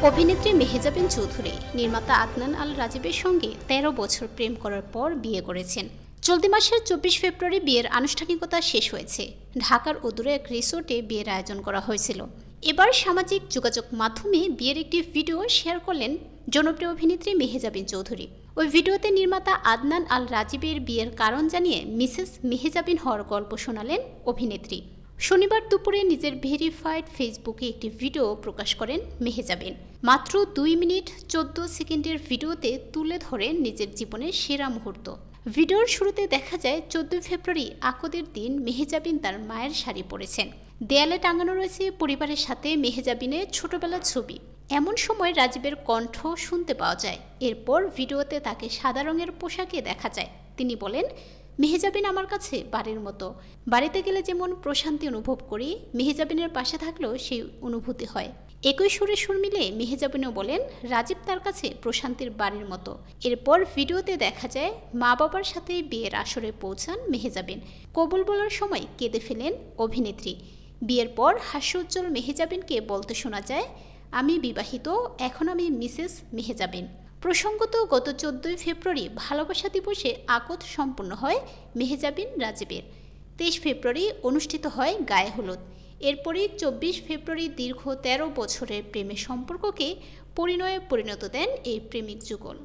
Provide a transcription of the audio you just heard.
অভিনেত্রী মেহেজাবিন চৌধুরী নির্মাতা আদনান আল রাজীবের সঙ্গে ১৩ বছর প্রেম করার পর বিয়ে করেছেন। চলতি মাসের ২৪ ফেব্রুয়ারি বিয়ের আনুষ্ঠানিকতা শেষ হয়েছে। ঢাকার অদূরে এক রিসোর্টে বিয়ের আয়োজন করা হয়েছিল। এবার সামাজিক যোগাযোগ মাধ্যমে বিয়ের একটি ভিডিও শেয়ার করলেন জনপ্রিয় অভিনেত্রী মেহেজাবিন চৌধুরী। ওই ভিডিওতে নির্মাতা আদনান আল রাজীবের বিয়ের কারণ জানিয়ে মিসেস মেহেজাবিন হওয়ার গল্প শোনালেন অভিনেত্রী। শনিবার দুপুরে নিজের ভেরিফাইড ফেসবুকে একটি ভিডিও প্রকাশ করেন মেহেজাবিন। মাত্র ২ মিনিট ১৪ সেকেন্ডের ভিডিওতে তুলে ধরেন নিজের জীবনের সেরা মুহূর্ত। ভিডিওর শুরুতে দেখা যায় ১৪ ফেব্রুয়ারি আকদের দিন মেহেজাবিন তার মায়ের শাড়ি পরেছেন। দেয়ালে টাঙানো রয়েছে পরিবারের সাথে মেহেজাবিনের ছোটবেলার ছবি। এমন সময় রাজীবের কণ্ঠ শুনতে পাওয়া যায়। এরপর ভিডিওতে তাকে সাদা রঙের পোশাকে দেখা যায়। তিনি বলেন, মেহেজাবিন আমার কাছে বাড়ির মতো। বাড়িতে গেলে যেমন প্রশান্তি অনুভব করি, মেহেজাবিনের পাশে থাকলেও সেই অনুভূতি হয়। একই সুরে সুর মিলে মেহেজাবিনও বলেন, রাজীব তার কাছে প্রশান্তির বাড়ির মতো। এরপর ভিডিওতে দেখা যায় মা বাবার সাথে বিয়ের আসরে পৌঁছান মেহেজাবিন। কবুল বলার সময় কেঁদে ফেলেন অভিনেত্রী। বিয়ের পর হাস্যোজ্জ্বল মেহেজাবিনকে বলতে শোনা যায়, আমি বিবাহিত, এখন আমি মিসেস মেহেজাবিন। প্রসঙ্গত গত ১৪ ফেব্রুয়ারি ভালোবাসা দিবসে আকদ সম্পন্ন হয় মেহেজাবিন রাজীবের। ২৩ ফেব্রুয়ারি অনুষ্ঠিত হয় গায়ে হলুদ। এরপরই ২৪ ফেব্রুয়ারি দীর্ঘ ১৩ বছরের প্রেমের সম্পর্ককে পরিণয়ে পরিণত দেন এই প্রেমিক যুগল।